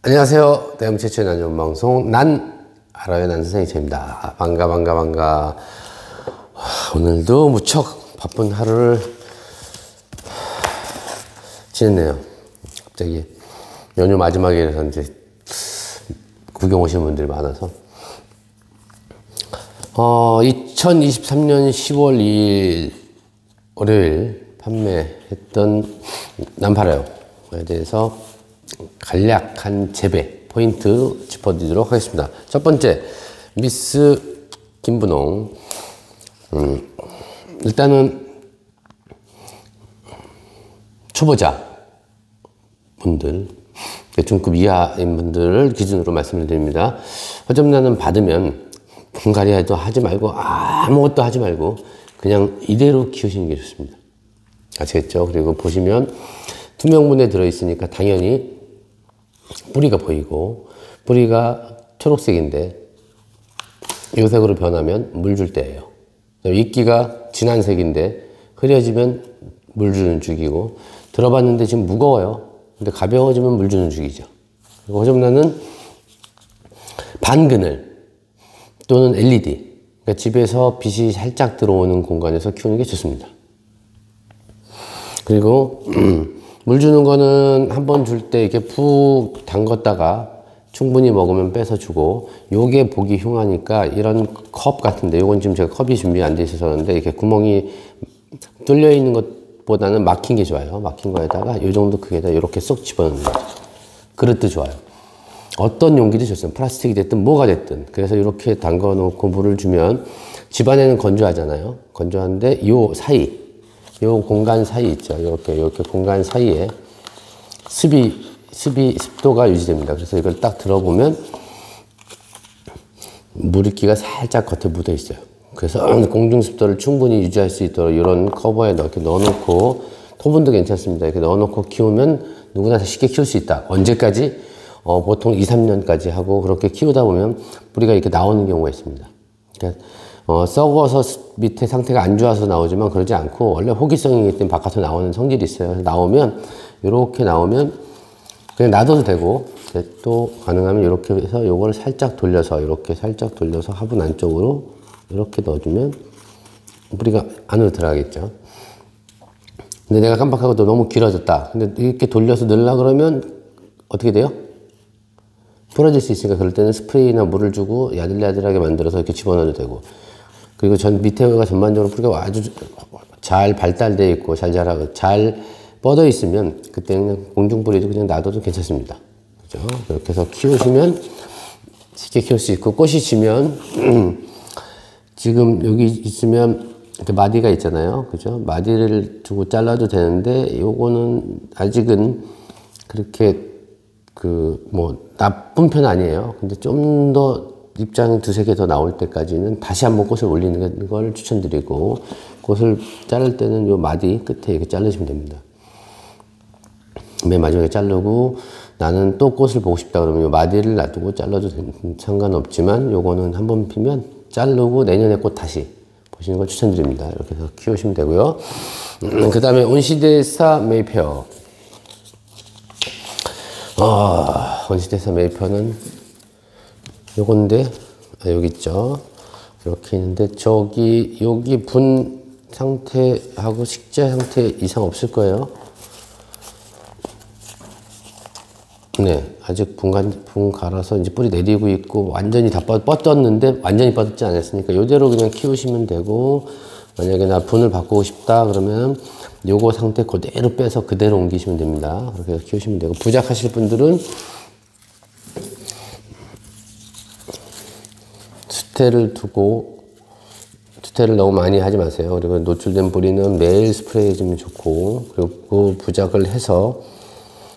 안녕하세요. 대한민국 최초의 난전 방송 난 알아요 난 선생님 최입니다. 반가. 오늘도 무척 바쁜 하루를 지냈네요. 갑자기 연휴 마지막이라서 이제 구경 오시는 분들이 많아서 2023년 10월 2일 월요일 판매했던 난팔아요에 대해서 간략한 재배 포인트 짚어드리도록 하겠습니다. 첫 번째, 미스 김분홍. 일단은 초보자 분들, 중급 이하인 분들을 기준으로 말씀을 드립니다. 허접란은 받으면 분갈이도 하지 말고 아무것도 하지 말고 그냥 이대로 키우시는 게 좋습니다. 아시겠죠? 그리고 보시면 투명분에 들어있으니까 당연히 뿌리가 보이고, 뿌리가 초록색인데 이 색으로 변하면 물 줄 때예요. 윗기가 진한 색인데 흐려지면 물 주는 죽이고, 들어봤는데 지금 무거워요. 근데 가벼워지면 물 주는 죽이죠. 그리고 허접란은 반그늘 또는 LED, 그러니까 집에서 빛이 살짝 들어오는 공간에서 키우는 게 좋습니다. 그리고 물 주는 거는 한번 줄 때 이렇게 푹 담갔다가 충분히 먹으면 빼서 주고, 요게 보기 흉하니까 이런 컵 같은데, 요건 지금 제가 컵이 준비 안 돼 있어서 그런데 이렇게 구멍이 뚫려 있는 것보다는 막힌 게 좋아요. 막힌 거에다가 요 정도 크기에다 이렇게 쏙 집어넣는 거죠. 그릇도 좋아요. 어떤 용기도 좋습니다. 플라스틱이 됐든 뭐가 됐든. 그래서 이렇게 담가 놓고 물을 주면 집안에는 건조하잖아요. 건조한데 요 사이, 요 공간 사이 있죠. 이렇게 공간 사이에 습도가 유지됩니다. 그래서 이걸 딱 들어보면 물기가 살짝 겉에 묻어 있어요. 그래서 공중 습도를 충분히 유지할 수 있도록 이런 커버에 이렇게 넣어놓고, 토분도 괜찮습니다. 이렇게 넣어놓고 키우면 누구나 쉽게 키울 수 있다. 언제까지? 보통 2, 3년까지 하고, 그렇게 키우다 보면 뿌리가 이렇게 나오는 경우가 있습니다. 그러니까 썩어서 밑에 상태가 안 좋아서 나오지만 그러지 않고 원래 호기성이기 때문에 바깥으로 나오는 성질이 있어요. 나오면 이렇게 나오면 그냥 놔둬도 되고, 또 가능하면 이렇게 해서 요걸 살짝 돌려서, 이렇게 살짝 돌려서 화분 안쪽으로 이렇게 넣어주면 뿌리가 안으로 들어가겠죠. 근데 내가 깜빡하고 또 너무 길어졌다. 근데 이렇게 돌려서 넣으려고 그러면 어떻게 돼요? 부러질 수 있으니까 그럴 때는 스프레이나 물을 주고 야들야들하게 만들어서 이렇게 집어넣어도 되고, 그리고 밑에가 전반적으로 뿌리가 아주 잘 발달되어 있고 잘 뻗어 있으면 그때는 공중뿌리도 그냥 놔둬도 괜찮습니다. 그죠? 이렇게 해서 키우시면 쉽게 키울 수 있고, 꽃이 지면 지금 여기 있으면 이렇게 마디가 있잖아요. 그죠? 마디를 두고 잘라도 되는데 요거는 아직은 그렇게 나쁜 편 아니에요. 근데 좀 더 입장이 두세 개 더 나올 때까지는 다시 한번 꽃을 올리는 걸 추천드리고, 꽃을 자를 때는 요 마디 끝에 이렇게 자르시면 됩니다. 맨 마지막에 자르고, 나는 또 꽃을 보고 싶다 그러면 요 마디를 놔두고 잘라도 상관없지만, 요거는 한번 피면 자르고 내년에 꽃 다시 보시는 걸 추천드립니다. 이렇게 해서 키우시면 되고요. 그 다음에 온시데사 메이페어. 온시데사 메이페어는 요건데, 여기 있죠. 이렇게 있는데, 여기 분 상태하고 식재 상태 이상 없을 거예요. 네, 아직 분 갈아서 이제 뿌리 내리고 있고, 완전히 다 뻗었는데, 완전히 뻗지 않았으니까, 이대로 그냥 키우시면 되고, 만약에 나 분을 바꾸고 싶다, 그러면 요거 상태 그대로 빼서 그대로 옮기시면 됩니다. 그렇게 해서 키우시면 되고, 부작하실 분들은 수태를 너무 많이 하지 마세요. 그리고 노출된 뿌리는 매일 스프레이 해주면 좋고, 그리고 부작을 해서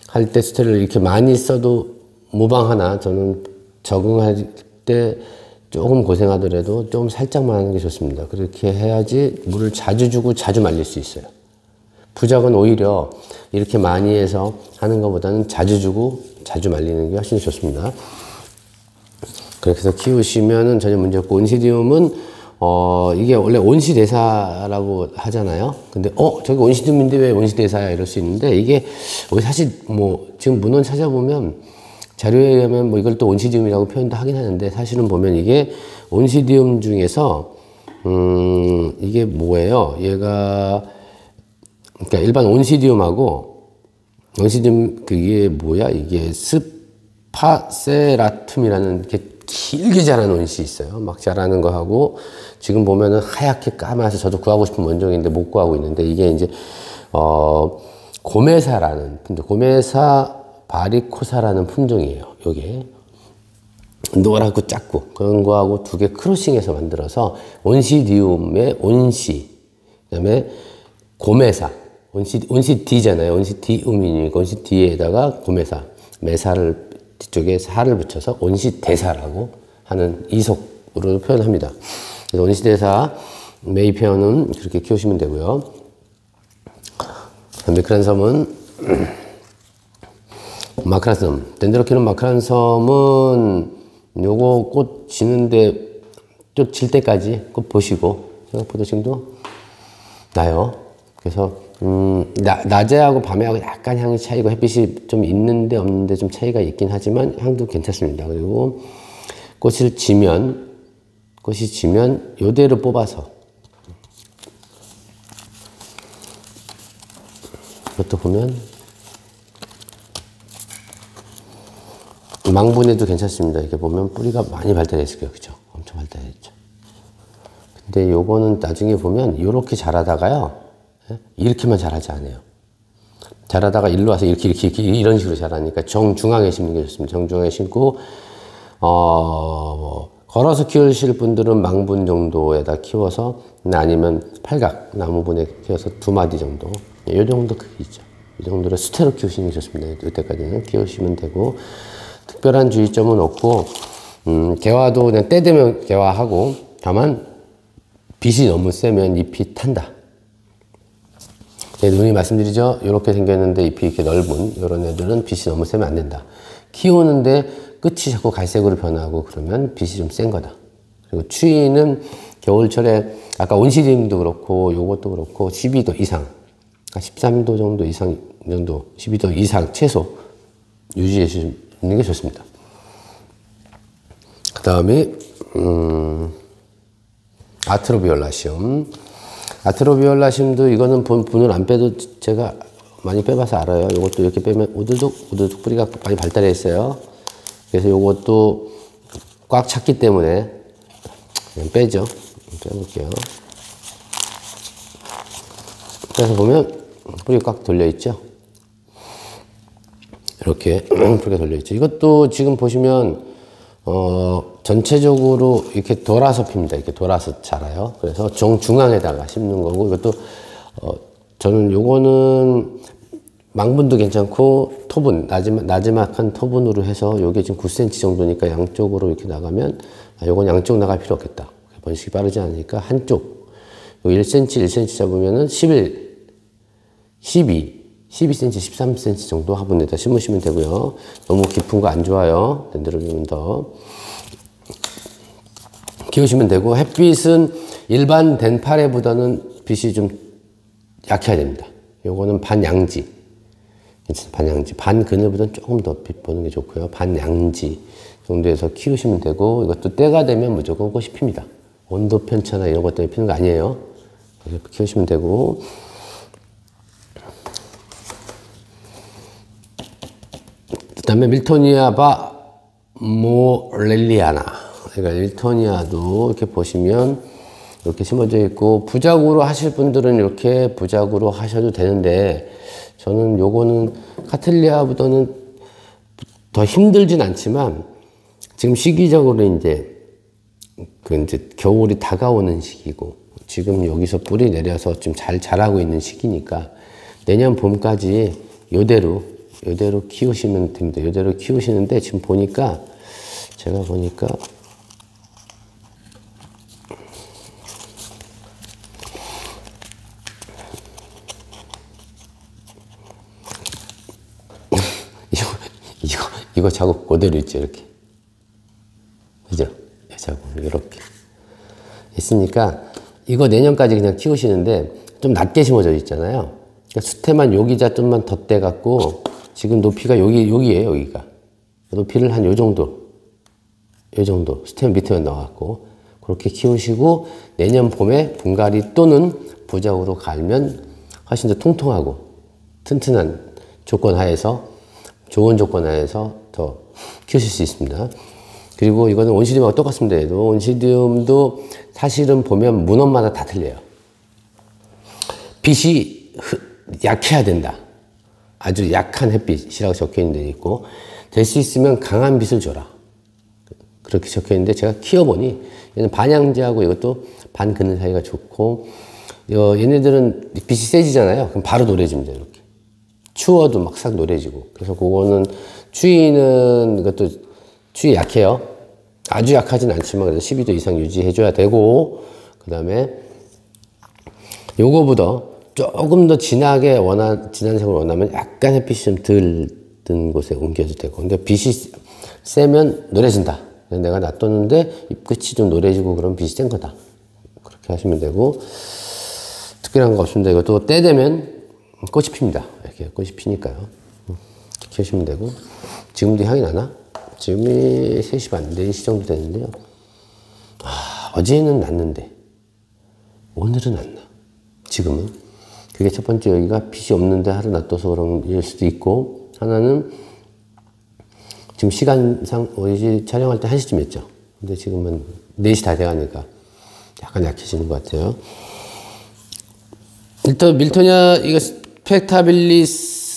할 때 수태를 이렇게 많이 써도 무방하나, 저는 적응할 때 조금 고생하더라도 좀 살짝만 하는 게 좋습니다. 그렇게 해야지 물을 자주 주고 자주 말릴 수 있어요. 부작은 오히려 이렇게 많이 해서 하는 것보다는 자주 주고 자주 말리는 게 훨씬 좋습니다. 그렇게 해서 키우시면은 전혀 문제 없고, 온시디움은 이게 원래 온시대사라고 하잖아요. 근데 저기 온시디움인데 왜 온시대사야 이럴 수 있는데, 이게 사실 지금 문헌 찾아보면 자료에 의하면 뭐 이걸 또 온시디움이라고 표현도 하긴 하는데 사실은 보면 이게 온시디움 중에서 이게 뭐예요? 얘가 그러니까 일반 온시디움하고 온시디움 그게 뭐야? 이게 스파세라툼이라는 게 길게 자라는 온시 있어요. 막 자라는 거 하고 지금 보면은 하얗게 까마서 저도 구하고 싶은 원종인데 못 구하고 있는데 이게 이제 고메사라는 근데 고메사 바리코사라는 품종이에요. 요게 노랗고 작고 그런 거하고 두 개 크로싱해서 만들어서 온시디움의 온시 그다음에 고메사 온시디잖아요. 온시디움이니까 온시디에다가 고메사 메사를 뒤쪽에 사를 붙여서 온시대사라고 하는 이속으로 표현합니다. 그래서 온시대사 메이페어는 그렇게 키우시면 되고요. 미크란섬은 마크란섬, 덴드로키는 마크란섬은 요거 꽃 지는데 또 질 때까지 꽃 보시고 생각보다 지금도 나요. 그래서 낮에하고 밤에하고 약간 향이 차이고 햇빛이 좀 있는데 없는데 좀 차이가 있긴 하지만 향도 괜찮습니다. 그리고 꽃이 지면 요대로 뽑아서 이것도 보면 망분에도 괜찮습니다. 이렇게 보면 뿌리가 많이 발달했을 거예요. 그죠? 엄청 발달했죠. 근데 요거는 나중에 보면 이렇게 자라다가요. 이렇게만 자라지 않아요. 자라다가 일로 와서 이렇게 이런 식으로 자라니까 정중앙에 심는 게 좋습니다. 정중앙에 심고 걸어서 키우실 분들은 망분 정도에다 키워서 아니면 팔각 나무분에 키워서 2마디 정도 이 정도 크기죠. 이 정도로 수태로 키우시는 게 좋습니다. 이때까지는 키우시면 되고 특별한 주의점은 없고 개화도 그냥 때 되면 개화하고 다만 빛이 너무 세면 잎이 탄다. 네, 눈이 말씀드리죠. 이렇게 생겼는데 잎이 이렇게 넓은 이런 애들은 빛이 너무 세면 안 된다. 키우는데 끝이 자꾸 갈색으로 변하고 그러면 빛이 좀 센 거다. 그리고 추위는 겨울철에 아까 온시디움도 그렇고 요것도 그렇고 12도 이상 13도 정도 이상 정도 12도 이상 최소 유지해 주시는 게 좋습니다. 그 다음에 아트로비올라시움도 이거는 분을 안 빼도 제가 많이 빼봐서 알아요. 이것도 이렇게 빼면 우두둑 뿌리가 많이 발달해 있어요. 그래서 이것도 꽉 찼기 때문에 그냥 빼죠. 빼볼게요. 그래서 보면 뿌리가 꽉 돌려 있죠. 이렇게 뿌리가 돌려 있죠. 이것도 지금 보시면 전체적으로 이렇게 돌아서 핍니다. 이렇게 돌아서 자라요. 그래서 정중앙에다가 심는 거고, 이것도, 저는 요거는 망분도 괜찮고, 토분, 나지막한 토분으로 해서 요게 지금 9cm 정도니까 양쪽으로 이렇게 나가면, 요건 양쪽 나갈 필요 없겠다. 번식이 빠르지 않으니까 한쪽, 1cm 잡으면은 12cm, 13cm 정도 화분에다 심으시면 되고요. 너무 깊은 거 안 좋아요. 덴드로비움은 더 키우시면 되고, 햇빛은 일반 덴파레보다는 빛이 좀 약해야 됩니다. 요거는 반양지, 반양지, 반그늘보다는 조금 더 빛 보는 게 좋고요. 반양지 정도에서 키우시면 되고, 이것도 때가 되면 무조건 꽃이 핍니다. 온도 편차나 이런 것 때문에 피는 거 아니에요. 이렇게 키우시면 되고, 그 다음에 밀토니아바 모렐리아나. 그러니까 밀토니아도 이렇게 보시면 이렇게 심어져 있고, 부작으로 하실 분들은 이렇게 부작으로 하셔도 되는데, 저는 요거는 카틀리아보다는 더 힘들진 않지만, 지금 시기적으로 이제 겨울이 다가오는 시기고, 지금 여기서 뿌리 내려서 좀 잘 자라고 있는 시기니까, 내년 봄까지 요대로 키우시면 됩니다. 요대로 키우시는데, 지금 보니까, 제가 보니까, 이거 자국 그대로 있죠, 이렇게. 그죠? 이 자국, 이렇게. 있으니까, 이거 내년까지 그냥 키우시는데, 좀 낮게 심어져 있잖아요. 그러니까 수태만 여기자 좀만 덧대갖고, 지금 높이가 여기에요, 여기가. 높이를 한 요 정도 스템 밑에만 넣어갖고 그렇게 키우시고 내년 봄에 분갈이 또는 부작으로 갈면 훨씬 더 통통하고 튼튼한 조건 하에서 좋은 조건 하에서 더 키우실 수 있습니다. 그리고 이거는 온시디움하고 똑같습니다. 얘도 온시디움도 사실은 보면 문헌마다 다 틀려요. 빛이 약해야 된다. 아주 약한 햇빛이라고 적혀 있는 데 있고 될 수 있으면 강한 빛을 줘라. 그렇게 적혀 있는데 제가 키워보니 얘는 반양지하고 이것도 반 그늘 사이가 좋고 얘네들은 빛이 세지잖아요. 그럼 바로 노래집니다. 이렇게 추워도 막 싹 노래지고. 그래서 그거는 추위는 이것도 추위 약해요. 아주 약하진 않지만 그래도 12도 이상 유지해줘야 되고 그 다음에 요거보다 조금 더 진하게 진한 색을 원하면 약간 햇빛이 좀 덜 든 곳에 옮겨도 되고. 근데 빛이 세면 노래진다. 내가 놔뒀는데 잎끝이 좀 노래지고 그럼 빛이 센 거다. 그렇게 하시면 되고. 특별한 거 없습니다. 이것도 때 되면 꽃이 핍니다. 이렇게 꽃이 피니까요. 키우시면 되고. 지금도 향이 나나? 지금이 3시 반, 4시 정도 되는데요. 어제는 났는데 오늘은 안 나. 지금은. 그게 첫 번째, 여기가 빛이 없는데 하루 놔둬서 그런 일 수도 있고, 하나는 지금 시간상 어제 촬영할 때 1시쯤 했죠. 근데 지금은 4시 다 돼가니까 약간 약해지는 것 같아요. 일단 밀토니아 이거 스펙타빌리스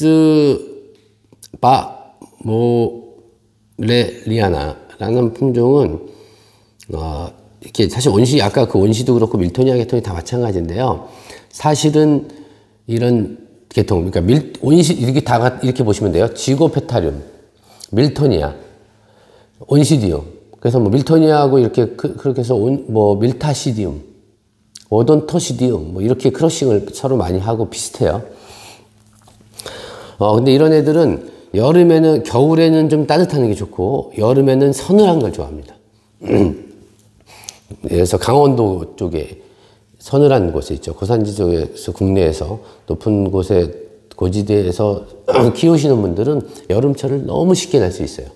바모레리아나라는 품종은 이렇게 사실 아까 그 온시도 그렇고 밀토니아 계통이 다 마찬가지인데요. 사실은 이런 계통, 그러니까 온시 이렇게 보시면 돼요. 지고페타륨, 밀토니아, 온시디움. 그래서 뭐 밀토니아하고 이렇게 그렇게 해서 밀타시디움, 오돈토시디움 뭐 이렇게 크로싱을 서로 많이 하고 비슷해요. 근데 이런 애들은 겨울에는 좀 따뜻한 게 좋고 여름에는 서늘한 걸 좋아합니다. 그래서 강원도 쪽에 서늘한 곳에 있죠. 고산지 쪽에서 국내에서 높은 곳에 고지대에서 키우시는 분들은 여름철을 너무 쉽게 날 수 있어요.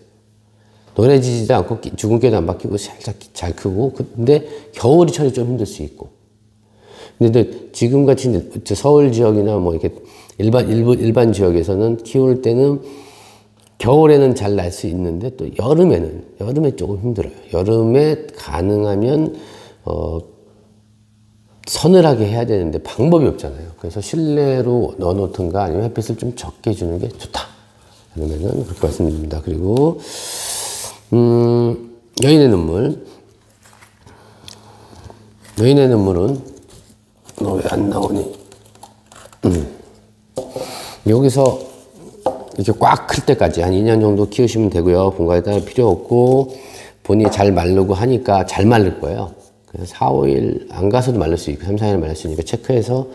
노래지지도 않고 주근깨도 안 박히고 살짝 잘 크고. 근데 겨울철이 좀 힘들 수 있고. 근데 지금같이 서울 지역이나 뭐 이렇게 일반 지역에서는 키울 때는 겨울에는 잘 날 수 있는데 또 여름에 조금 힘들어요. 여름에 가능하면 서늘하게 해야 되는데 방법이 없잖아요. 그래서 실내로 넣어놓든가 아니면 햇빛을 좀 적게 주는 게 좋다. 그러면은 그렇게 말씀드립니다. 그리고 여인의 눈물. 여인의 눈물은 너 왜 안 나오니? 여기서 이렇게 꽉 클 때까지 한 2년 정도 키우시면 되고요. 분갈이 따를 필요 없고 본인이 잘 마르고 하니까 잘 마를 거예요. 4, 5일 안 가서도 마를 수 있고 3, 4일 마를 수 있으니까 체크해서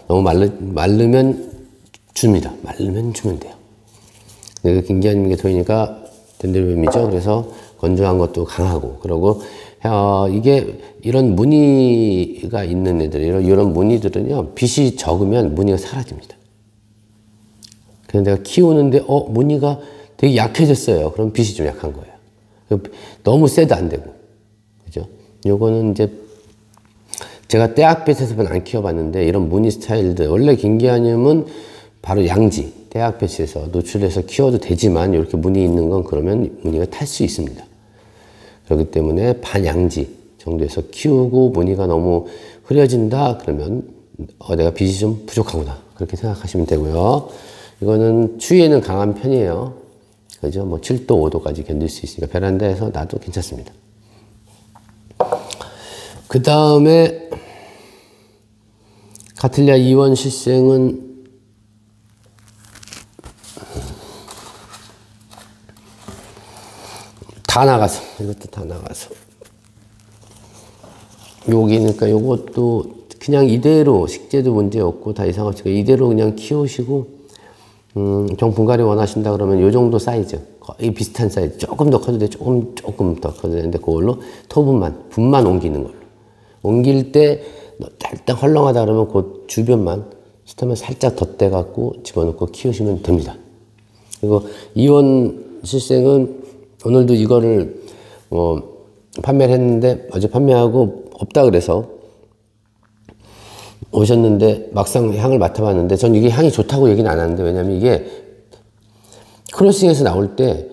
너무 마르면 줍니다. 마르면 주면 돼요. 굉장히 계통이니까 덴드로비움이죠. 그래서 건조한 것도 강하고 그러고 이게 이런 무늬가 있는 애들 이런 무늬들은요 빛이 적으면 무늬가 사라집니다. 그래서 내가 키우는데 무늬가 되게 약해졌어요. 그럼 빛이 좀 약한 거예요. 너무 세도 안 되고 그죠? 요거는 이제 제가 떼약볕에서는 안 키워봤는데 이런 무늬 스타일들 원래 긴기아늄은 바로 양지 떼약볕에서 노출해서 키워도 되지만 이렇게 무늬 있는 건 그러면 무늬가 탈 수 있습니다. 그렇기 때문에 반양지 정도에서 키우고 무늬가 너무 흐려진다 그러면 내가 빛이 좀 부족하구나 그렇게 생각하시면 되고요. 이거는 추위에는 강한 편이에요. 그죠? 뭐 7도, 5도까지 견딜 수 있으니까 베란다에서 놔도 괜찮습니다. 그 다음에 카틀리아 이원 실생은 다 나가서 이것도 다 나가서 여기니까 요것도 그냥 이대로 식재도 문제 없고 다 이상 없으니까 이대로 그냥 키우시고 분갈이 원하신다 그러면 요 정도 사이즈 거의 비슷한 사이즈 조금 더 커도 돼 조금 더 커도 되는데 그걸로 분만 옮기는 걸로 옮길 때 일단 헐렁하다 그러면 그 주변만 스템을 살짝 덧대 갖고 집어넣고 키우시면 됩니다. 그리고 이원 실생은 오늘도 이거를 판매를 했는데 어제 판매하고 없다 그래서 오셨는데 막상 향을 맡아봤는데 전 이게 향이 좋다고 얘기는 안 하는데 왜냐면 이게 크로싱에서 나올 때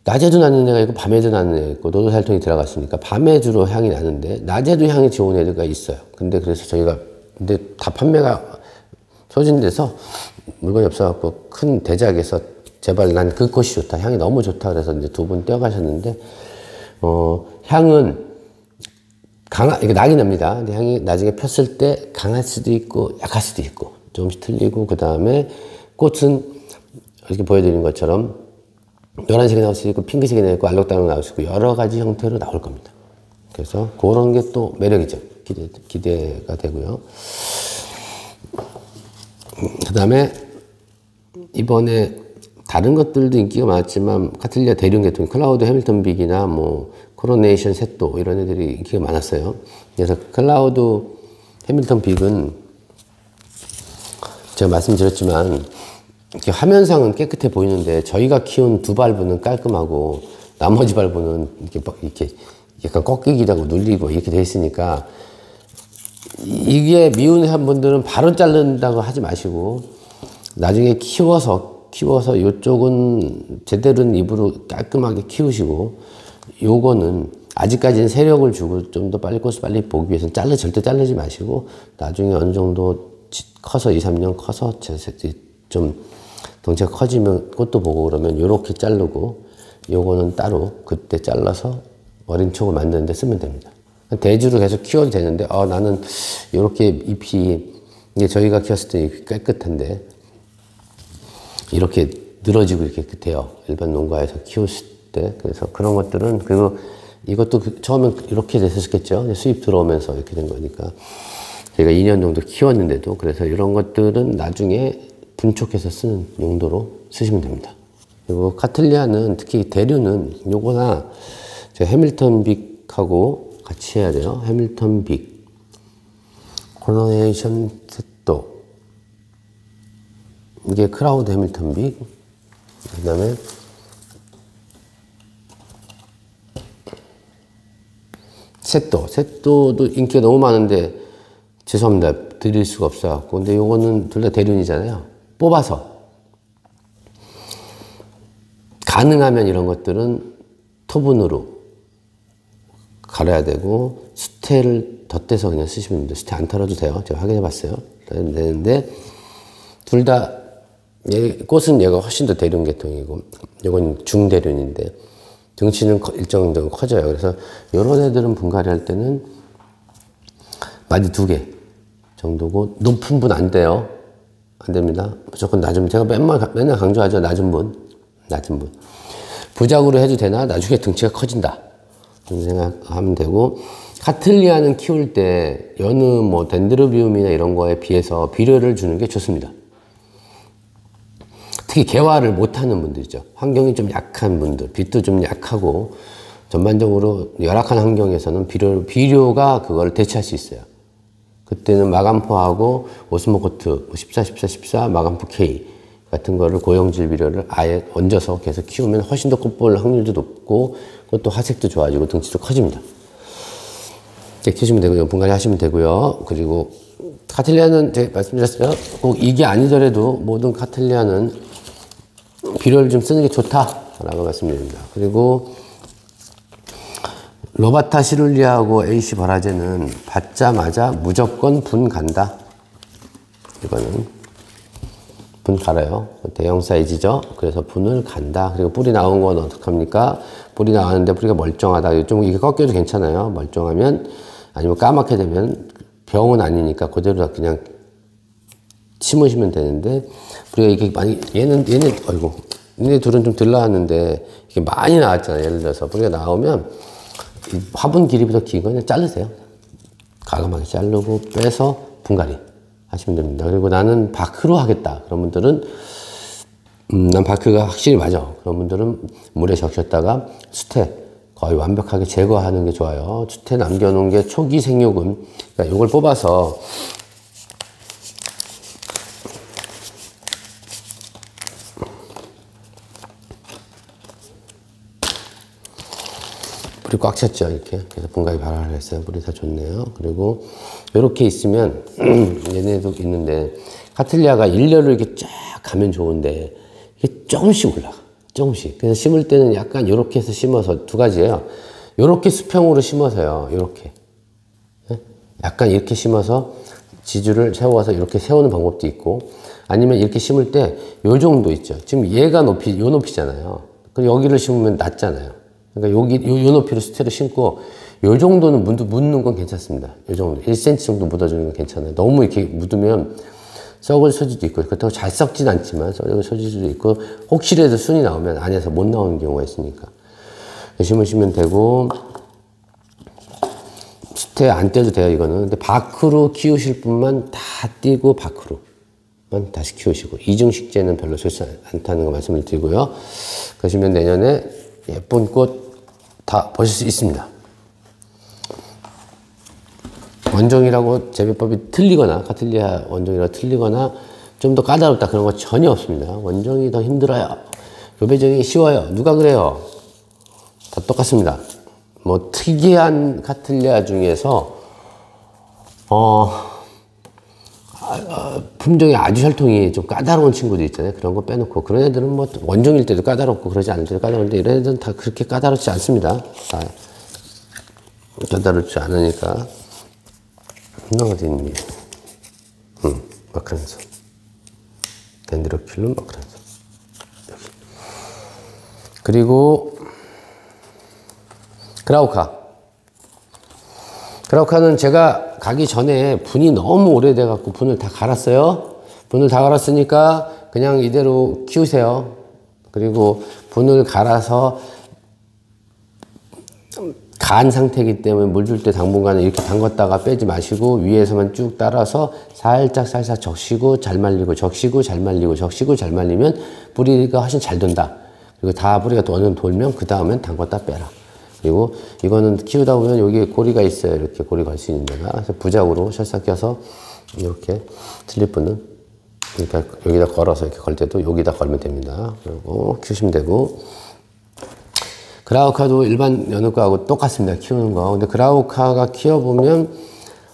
낮에도 나는 애가 있고 밤에도 나는 애가 있고 노도살통이 들어갔으니까 밤에 주로 향이 나는데 낮에도 향이 좋은 애가 있어요. 근데 그래서 저희가 근데 다 판매가 소진돼서 물건이 없어갖고 큰 대작에서 제발 난 그 꽃이 좋다 향이 너무 좋다 그래서 이제 두 분 떼어가셨는데 향은 이게 낙이 납니다. 근데 향이 나중에 폈을 때 강할 수도 있고 약할 수도 있고 조금씩 틀리고 그 다음에 꽃은 이렇게 보여드린 것처럼 노란색이 나올 수 있고 핑크색이 나올 수 있고 알록달록 나올 수 있고 여러 가지 형태로 나올 겁니다. 그래서 그런 게 또 매력이죠. 기대가 되고요. 그 다음에 이번에 다른 것들도 인기가 많았지만 카틀리아 대륙 계통 클라우드 해밀턴 빅이나 뭐 코로네이션 셋도 이런 애들이 인기가 많았어요. 그래서 클라우드 해밀턴 빅은 제가 말씀드렸지만 이렇게 화면상은 깨끗해 보이는데 저희가 키운 두 발부는 깔끔하고 나머지 발부는 이렇게 약간 꺾이기도 하고 눌리고 이렇게 돼 있으니까 이게 미운한 분들은 바로 자른다고 하지 마시고 나중에 키워서 이쪽은 제대로 입으로 깔끔하게 키우시고 요거는 아직까지는 세력을 주고 좀 더 빨리 꽃을 빨리 보기 위해서는 절대 자르지 마시고 나중에 어느 정도 커서 2, 3년 커서 좀 덩치가 커지면 꽃도 보고 그러면 요렇게 자르고 요거는 따로 그때 잘라서 어린 촉을 만드는 데 쓰면 됩니다. 대주로 계속 키워도 되는데 나는 요렇게 잎이 이게 저희가 키웠을 때 잎이 깨끗한데 이렇게 늘어지고 이렇게 깨끗해요. 일반 농가에서 키웠을 때. 그래서 그런 것들은 그리고 이것도 처음엔 이렇게 됐었겠죠. 수입 들어오면서 이렇게 된 거니까 저희가 2년 정도 키웠는데도 그래서 이런 것들은 나중에 분촉해서 쓰는 용도로 쓰시면 됩니다. 그리고 카틀리아는 특히 대류는 요거나 제가 해밀턴 빅하고 같이 해야 돼요. 해밀턴 빅, 코로네이션 셋도 이게 크라우드 해밀턴 빅, 그 다음에 셋도도 인기가 너무 많은데 죄송합니다. 드릴 수가 없어갖고. 근데 요거는 둘 다 대륜이잖아요. 뽑아서 가능하면 이런 것들은 토분으로 갈아야 되고 수태를 덧대서 그냥 쓰시면 됩니다. 수태 안 털어도 돼요. 제가 확인해 봤어요. 되는데 둘 다 꽃은 얘가 훨씬 더 대륜 계통이고 이건 중대륜인데 등치는 일정 정도 커져요. 그래서 이런 애들은 분갈이 할 때는 마디 2개 정도고 높은 분 안 돼요. 안 됩니다. 무조건 낮은 분. 제가 맨날 강조하죠. 낮은 분. 부작으로 해도 되나? 나중에 등치가 커진다. 그런 생각하면 되고 카틀리아는 키울 때 여느 뭐 덴드로비움이나 이런 거에 비해서 비료를 주는 게 좋습니다. 특히 개화를 못하는 분들이죠. 환경이 좀 약한 분들, 빛도 좀 약하고 전반적으로 열악한 환경에서는 비료가 그걸 대체할 수 있어요. 그때는 마감포하고 오스모코트 14, 14, 14 마감포 K 같은 거를 고형질 비료를 아예 얹어서 계속 키우면 훨씬 더 꽃볼 확률도 높고 꽃도 화색도 좋아지고 등치도 커집니다. 이렇게 키우시면 되고요. 분갈이 하시면 되고요. 그리고 카틀리아는 제가 말씀드렸어요. 꼭 이게 아니더라도 모든 카틀리아는 비료를 좀 쓰는 게 좋다라고 말씀드립니다. 그리고 로바타 시룰리아하고 AC 버라제는 받자마자 무조건 분 간다. 이거는 분 갈아요. 대형 사이즈죠. 그래서 분을 간다. 그리고 뿌리 나온 건 어떡합니까? 뿌리 나왔는데 뿌리가 멀쩡하다. 좀 이게 꺾여도 괜찮아요. 멀쩡하면 아니면 까맣게 되면 병은 아니니까 그대로 그냥 심으시면 되는데 뿌리가 이게 많이 얘네 둘은 좀 덜 나왔는데 이게 많이 나왔잖아요. 예를 들어서 뿌리가 나오면 이 화분 길이보다 긴 거는 자르세요. 가감하게 자르고 빼서 분갈이 하시면 됩니다. 그리고 나는 바크로 하겠다. 그런 분들은 난 바크가 확실히 맞아. 그런 분들은 물에 적셨다가 수태 거의 완벽하게 제거하는 게 좋아요. 수태 남겨놓은 게 초기 생육은 그러니까 이걸 뽑아서 뿌리 꽉 찼죠, 이렇게. 그래서 분갈이 바로 하려 했어요. 뿌리 다 좋네요. 그리고 이렇게 있으면 얘네도 있는데 카틀리아가 일렬로 이렇게 쫙 가면 좋은데 이게 조금씩 올라가. 조금씩. 그래서 심을 때는 약간 이렇게 해서 심어서 두 가지예요. 이렇게 수평으로 심어서요. 이렇게. 약간 이렇게 심어서 지주를 세워서 이렇게 세우는 방법도 있고, 아니면 이렇게 심을 때 요 정도 있죠. 지금 얘가 요 높이잖아요. 그럼 여기를 심으면 낮잖아요. 그러니까 요 높이로 스테를 심고, 요 정도는 묻는 건 괜찮습니다. 요 정도. 1cm 정도 묻어주는 건 괜찮아요. 너무 이렇게 묻으면 썩을 소지도 있고, 그렇다고 잘 썩진 않지만 썩을 소지도 있고, 혹시라도 순이 나오면 안에서 못 나오는 경우가 있으니까. 심으시면 되고, 수태 안 떼도 돼요, 이거는. 근데 밖으로 키우실 분만 다 띄고 밖으로만 다시 키우시고, 이중식재는 별로 좋지 않다는 거 말씀을 드리고요. 그러시면 내년에 예쁜 꽃 다 보실 수 있습니다. 원종이라고 재배법이 틀리거나, 카틀리아 원종이라고 틀리거나, 좀 더 까다롭다 그런 거 전혀 없습니다. 원종이 더 힘들어요. 교배종이 쉬워요. 누가 그래요? 다 똑같습니다. 뭐 특이한 카틀리아 중에서 품종이 아주 혈통이 좀 까다로운 친구들 있잖아요. 그런 거 빼놓고, 그런 애들은 뭐 원종일 때도 까다롭고 그러지 않을 때도 까다로운데, 이런 애들은 다 그렇게 까다롭지 않습니다. 다 까다롭지 않으니까. 어디 있니? 마크란서. 덴드로큘럼 마크란서. 여기. 그리고 그라우카는 제가 가기 전에 분이 너무 오래돼 갖고 분을 다 갈았어요. 분을 다 갈았으니까 그냥 이대로 키우세요. 그리고 분을 갈아서 간 상태이기 때문에 물 줄 때 당분간은 이렇게 담갔다가 빼지 마시고, 위에서만 쭉 따라서 살짝 적시고 잘 말리고, 적시고 잘 말리고, 적시고 잘 말리면 뿌리가 훨씬 잘 돈다. 그리고 다 뿌리가 또 어느 정도 돌면 그 다음엔 담갔다 빼라. 그리고 이거는 키우다 보면 여기 고리가 있어요. 이렇게 고리 걸 수 있는 데가. 그래서 부작으로 셔싹 껴서 이렇게 슬리프는, 그러니까 여기다 걸어서 이렇게 걸 때도 여기다 걸면 됩니다. 그리고 키우시면 되고, 그라우카도 일반 연우과하고 똑같습니다. 키우는 거. 근데 그라우카가 키워보면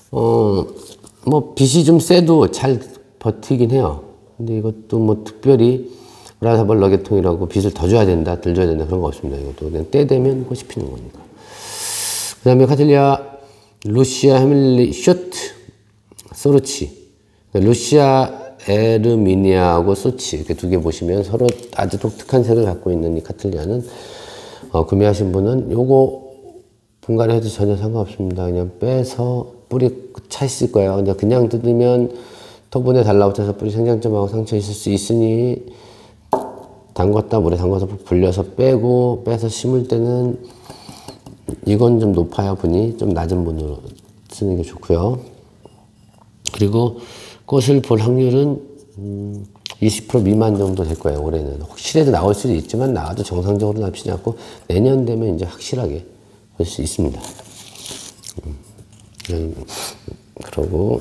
뭐 빛이 좀 세도 잘 버티긴 해요. 근데 이것도 뭐 특별히 브라사벌 너겟통이라고 빛을 더 줘야 된다, 덜 줘야 된다 그런 거 없습니다. 이것도 그냥 때 되면 꽃이 피는 거니까. 그 다음에 카틀리아 루시아 헤밀리 쇼트 소르치, 루시아 에르미니아하고 소치, 이렇게 두 개 보시면 서로 아주 독특한 색을 갖고 있는 이 카틀리아는 구매하신 분은 요거 분갈이 해도 전혀 상관없습니다. 그냥 빼서 뿌리 차 있을 거예요. 근데 그냥 뜯으면 토분에 달라붙어서 뿌리 생장점하고 상처 있을 수 있으니, 담갔다 물에 담가서 불려서 빼서 심을 때는 이건 좀 높아야 분이 좀 낮은 분으로 쓰는 게 좋고요. 그리고 꽃을 볼 확률은 20% 미만 정도 될 거예요. 올해는 혹시라도 나올 수도 있지만, 나와도 정상적으로 나쁘지 않고 내년 되면 이제 확실하게 볼 수 있습니다. 그리고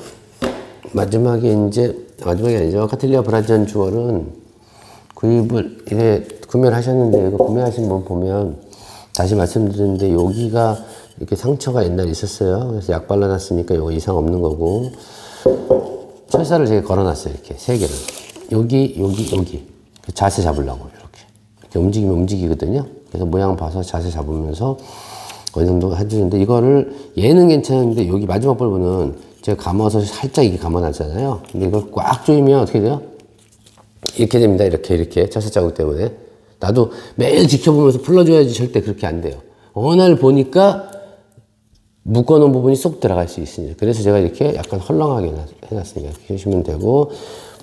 마지막이 아니죠. 카틀리아 브라지안 주얼은 구입을 이게 구매를 하셨는데, 이거 구매하신 분 보면 다시 말씀드리는데, 여기가 이렇게 상처가 옛날에 있었어요. 그래서 약 발라놨으니까 이거 이상 없는 거고, 철사를 제가 걸어놨어요. 이렇게 세 개를. 여기. 자세 잡으려고 이렇게 움직이면 움직이거든요. 그래서 모양 봐서 자세 잡으면서 어느 정도 해주는데, 이거를 얘는 괜찮은데 여기 마지막 볼부는 제가 감아서 살짝 이렇게 감아놨잖아요. 근데 이걸 꽉 조이면 어떻게 돼요? 이렇게 됩니다. 이렇게 자세 자국 때문에. 나도 매일 지켜보면서 풀러줘야지 절대 그렇게 안 돼요. 어느 날 보니까 묶어놓은 부분이 쏙 들어갈 수 있으니까. 그래서 제가 이렇게 약간 헐렁하게 해놨으니까 이렇게 해주시면 되고,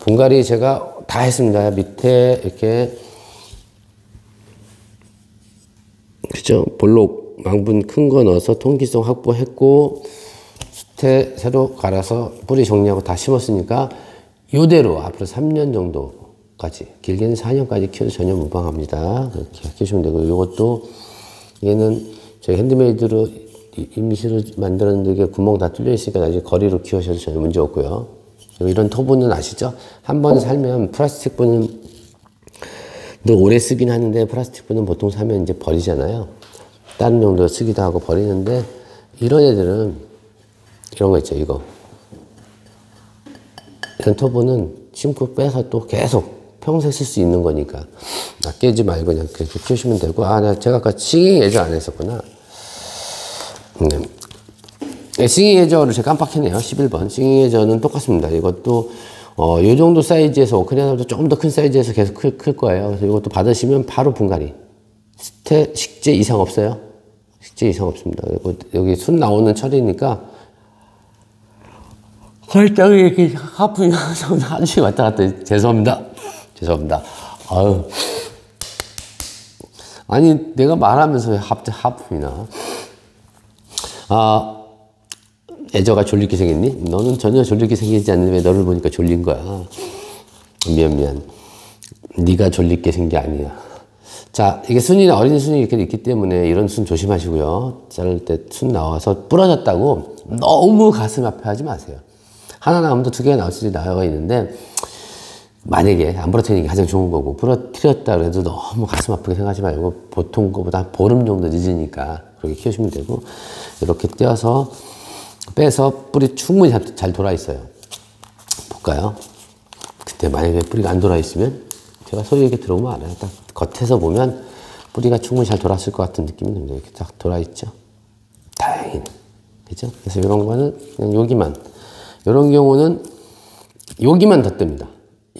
분갈이 제가 다 했습니다. 밑에 이렇게, 그죠? 볼록 망분 큰 거 넣어서 통기성 확보했고, 수태 새로 갈아서 뿌리 정리하고 다 심었으니까 이대로 앞으로 3년 정도까지, 길게는 4년까지 키워도 전혀 무방합니다. 그렇게 키우시면 되고, 이것도 얘는 저희 핸드메이드로 임시로 만들었는데 이게 구멍 다 뚫려 있으니까 나중에 거리로 키우셔도 전혀 문제 없고요. 이런 토분은 아시죠? 한 번 살면 플라스틱 분은 늘 오래 쓰긴 하는데, 플라스틱 분은 보통 사면 이제 버리잖아요. 다른 용도로 쓰기도 하고 버리는데, 이런 애들은 이런 거 있죠. 이거 이런 터보는 심고 빼서 또 계속 평생 쓸 수 있는 거니까 아끼지 말고 그냥 그렇게 키우시면 되고. 제가 아까 싱잉 에저 안 했었구나. 네, 싱잉 에저를 제가 깜빡했네요. 11번 싱잉 에저는 똑같습니다. 이것도 요 정도 사이즈에서 오크리아나보다 조금 더 큰 사이즈에서 계속 클 거예요. 그래서 이것도 받으시면 바로 분갈이. 식재 이상 없어요. 식재 이상 없습니다. 그리고 여기 순 나오는 철이니까 살짝 이렇게 하품이 한시 왔다 갔다. 죄송합니다. 아유. 아니, 내가 말하면서 왜 하품이 나? 애저가 졸리게 생겼니? 너는 전혀 졸리게 생기지 않는데 왜 너를 보니까 졸린 거야? 미안. 네가 졸리게 생긴 게 아니야. 자, 이게 순이나 어린 순이 이렇게 있기 때문에 이런 순 조심하시고요. 자를 때 순 나와서 부러졌다고 너무 가슴 아파하지 마세요. 하나 나오면 또 2개가 나올 수도 나와 있는데, 만약에 안 부러뜨리는 게 가장 좋은 거고, 부러뜨렸다 그래도 너무 가슴 아프게 생각하지 말고 보통 거보다 한 보름 정도 늦으니까 그렇게 키우시면 되고, 이렇게 떼어서 빼서 뿌리 충분히 잘 돌아 있어요. 볼까요? 그때 만약에 뿌리가 안 돌아 있으면 제가 소리 이렇게 들어오면 알아요. 딱 겉에서 보면 뿌리가 충분히 잘 돌았을 것 같은 느낌이 듭니다. 이렇게 딱 돌아 있죠. 다행이네. 그죠? 그래서 이런 거는 그냥 여기만, 이런 경우는 여기만 덧댑니다.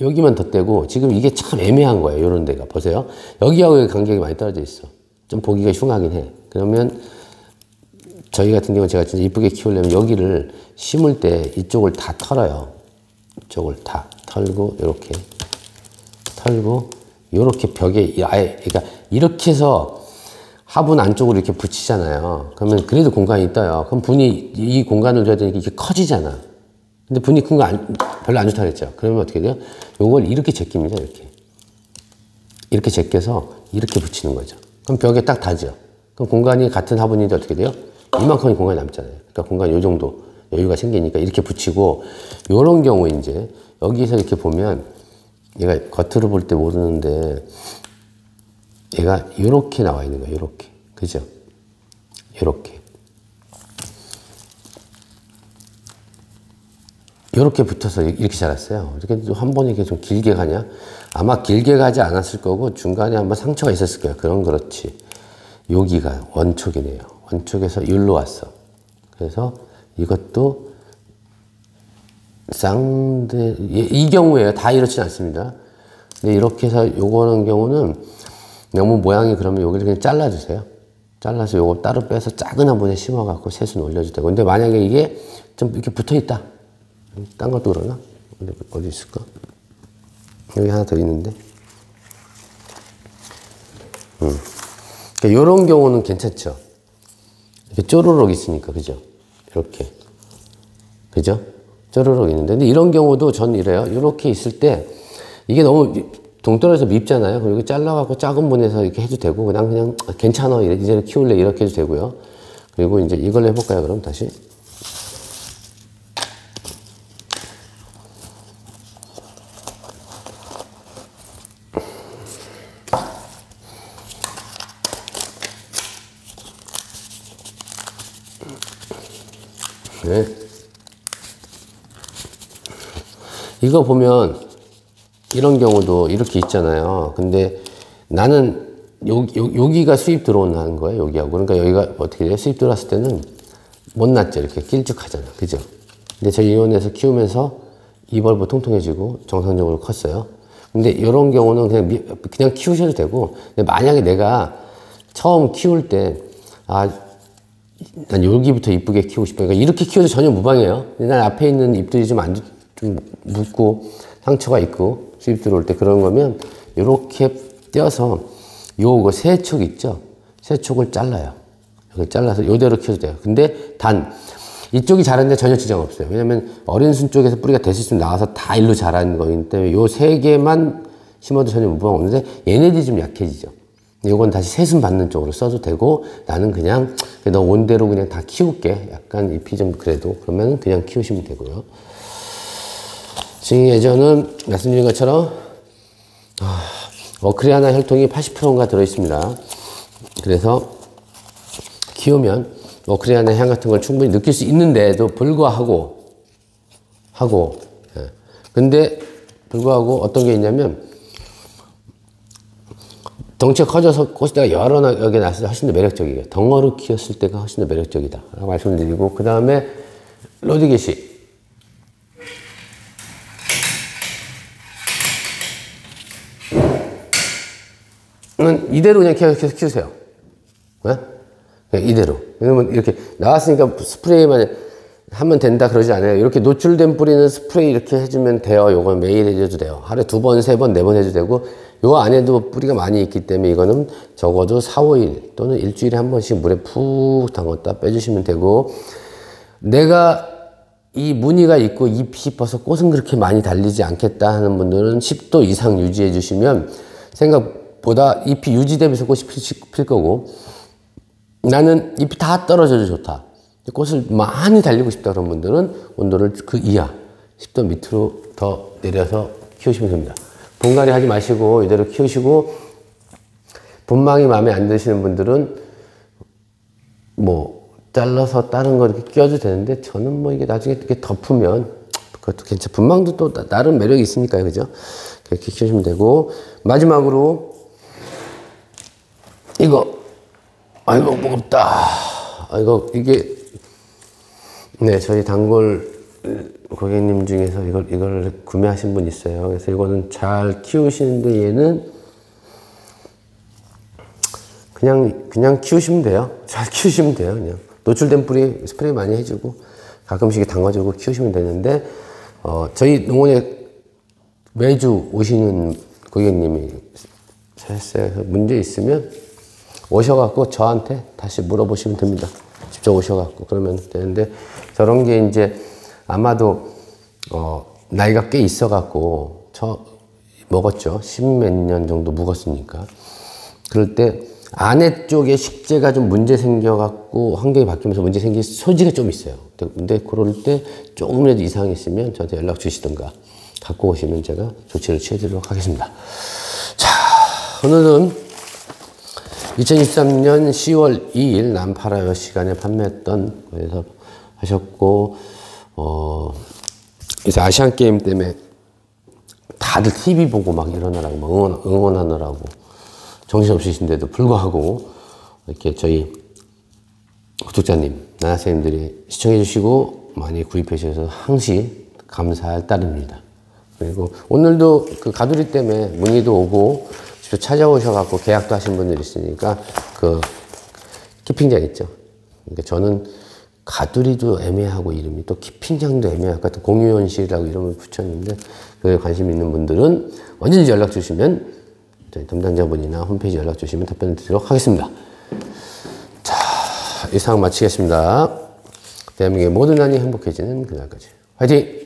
여기만 덧대고, 지금 이게 참 애매한 거예요. 이런 데가 보세요. 여기하고 여기 간격이 많이 떨어져 있어. 좀 보기가 흉하긴 해. 그러면 저희 같은 경우는 제가 진짜 이쁘게 키우려면 여기를 심을 때 이쪽을 다 털어요. 이쪽을 다 털고, 이렇게 털고, 이렇게 벽에 아예, 그러니까 이렇게 해서 화분 안쪽으로 이렇게 붙이잖아요. 그러면 그래도 공간이 떠요. 그럼 분이 이 공간을 줘야 되니까 이게 커지잖아. 근데 분이 큰 거 별로 안 좋다 그랬죠. 그러면 어떻게 돼요? 요걸 이렇게 제낍니다. 이렇게 제껴서 이렇게 붙이는 거죠. 그럼 벽에 딱 닿죠. 그럼 공간이 같은 화분인데 어떻게 돼요? 이만큼의 공간이 남잖아요. 그러니까 공간이 요 정도 여유가 생기니까 이렇게 붙이고, 요런 경우에 이제 여기서 이렇게 보면 얘가 겉으로 볼 때 모르는데 얘가 요렇게 나와 있는 거예요. 요렇게. 그죠? 요렇게 붙어서 이렇게 자랐어요. 이렇게 한 번에 이렇게 좀 길게 가냐? 아마 길게 가지 않았을 거고 중간에 한번 상처가 있었을 거예요. 그렇지. 여기가 원촉이네요. 원촉에서 여기로 왔어. 그래서 이것도 이 경우에요. 다 이렇진 않습니다. 근데 이렇게 해서 요거는 경우는 너무 모양이 그러면 여기를 그냥 잘라주세요. 잘라서 요거 따로 빼서 작은 화분에 심어갖고 새순 올려도 되고. 근데 만약에 이게 좀 이렇게 붙어 있다. 딴 것도 그러나? 어디 있을까? 여기 하나 더 있는데. 그러니까 요런 경우는 괜찮죠. 이렇게 쪼르륵 있으니까, 그죠? 이렇게. 그죠? 쪼르륵 있는데. 근데 이런 경우도 전 이래요. 이렇게 있을 때, 이게 너무 동떨어져서 밉잖아요. 그리고 잘라갖고 작은 분에서 이렇게 해도 되고, 그냥 괜찮아. 이제는 키울래. 이렇게 해도 되고요. 그리고 이제 이걸로 해볼까요? 그럼 다시. 네. 이거 보면 이런 경우도 이렇게 있잖아요. 근데 나는 여기가 수입 들어오는 거예요. 여기하고. 그러니까 여기가 어떻게 돼요? 수입 들어왔을 때는 못 났죠. 이렇게 길쭉하잖아. 그죠? 근데 저희 이원에서 키우면서 이벌브 통통해지고 정상적으로 컸어요. 근데 이런 경우는 그냥 키우셔도 되고, 근데 만약에 내가 처음 키울 때, 난 여기부터 이쁘게 키우고 싶어. 그러니까 이렇게 키워도 전혀 무방해요. 근데 난 앞에 있는 잎들이 좀 묻고 상처가 있고 수입 들어올 때 그런 거면 이렇게 떼어서 요거 세촉 있죠? 세촉을 잘라요. 이렇게 잘라서 이대로 키워도 돼요. 근데 단 이쪽이 자랐는데 전혀 지장 없어요. 왜냐면 어린 순 쪽에서 뿌리가 될 수 있으면 나와서 다 일로 자라는 거기 때문에 요 세 개만 심어도 전혀 무방 없는데 얘네들이 좀 약해지죠. 이건 다시 새순 받는 쪽으로 써도 되고, 나는 그냥 너 온대로 그냥 다 키울게. 약간 잎이 좀 그래도. 그러면 그냥 키우시면 되고요. 싱잉 에저는 말씀드린 것처럼 어크리아나 혈통이 80%인가 들어있습니다. 그래서 키우면 뭐 코리안의 향 같은 걸 충분히 느낄 수 있는데도 불구하고 예. 근데 불구하고 어떤 게 있냐면 덩치가 커져서 꽃이 여러 개 났을 때 훨씬 더 매력적이에요. 덩어로 키웠을 때가 훨씬 더 매력적이다 라고 말씀드리고, 그 다음에 로드게시 이대로 그냥 계속 키우세요. 네? 그냥 이대로. 왜냐면 이렇게 나왔으니까 스프레이만 하면 된다 그러지 않아요. 이렇게 노출된 뿌리는 스프레이 이렇게 해주면 돼요. 요건 매일 해줘도 돼요. 하루에 2번, 3번, 4번 해도 되고, 요 안에도 뿌리가 많이 있기 때문에 이거는 적어도 4, 5일 또는 일주일에 한 번씩 물에 푹 담갔다 빼주시면 되고, 내가 이 무늬가 있고 잎이 이뻐서 꽃은 그렇게 많이 달리지 않겠다 하는 분들은 10도 이상 유지해 주시면 생각보다 잎이 유지되면서 꽃이 필 거고, 나는 잎이 다 떨어져도 좋다, 꽃을 많이 달리고 싶다 그런 분들은 온도를 그 이하 10도 밑으로 더 내려서 키우시면 됩니다. 분갈이 하지 마시고 이대로 키우시고, 분망이 마음에 안 드시는 분들은 뭐 잘라서 다른 거 이렇게 끼워도 되는데, 저는 뭐 이게 나중에 이렇게 덮으면 그것도 괜찮아. 분망도 또 나름 매력이 있으니까요. 그죠? 이렇게 키우시면 되고, 마지막으로 이거, 아이고 무겁다. 아이고 이게, 네, 저희 단골 고객님 중에서 이걸 구매하신 분 있어요. 그래서 이거는 잘 키우시는데, 얘는 그냥 키우시면 돼요. 잘 키우시면 돼요. 그냥 노출된 뿌리 스프레이 많이 해주고 가끔씩 담가주고 키우시면 되는데, 저희 농원에 매주 오시는 고객님이 했어요. 그래서 문제 있으면 오셔갖고 저한테 다시 물어보시면 됩니다. 직접 오셔갖고 그러면 되는데, 저런 게 이제 아마도 나이가 꽤 있어갖고 먹었죠. 10몇 년 정도 묵었으니까. 그럴 때 안에 쪽에 식재가 좀 문제 생겨갖고 환경이 바뀌면서 문제 생길 소지가 좀 있어요. 근데 그럴 때 조금이라도 이상이 있으면 저한테 연락 주시던가 갖고 오시면 제가 조치를 취해드리도록 하겠습니다. 자, 오늘은 2023년 10월 2일 남팔아요 시간에 판매했던 거에서 하셨고, 그래서 아시안 게임 때문에 다들 TV 보고 막 일어나라고 막 응원하느라고 정신없으신데도 불구하고 이렇게 저희 구독자님, 나나쌤들이 시청해 주시고 많이 구입해 주셔서 항시 감사할 따름입니다. 그리고 오늘도 그 가두리 때문에 문의도 오고 직접 찾아오셔갖고 계약도 하신 분들이 있으니까 그 키핑장 있죠. 그러니까 저는 가두리도 애매하고 이름이 또 키핑장도 애매하고 또 공유현실이라고 이름을 붙였는데, 그에 관심 있는 분들은 언제든지 연락 주시면 저희 담당자분이나 홈페이지 연락 주시면 답변 드리도록 하겠습니다. 자, 이상 마치겠습니다. 대한민국의 모든 난이 행복해지는 그날까지 화이팅!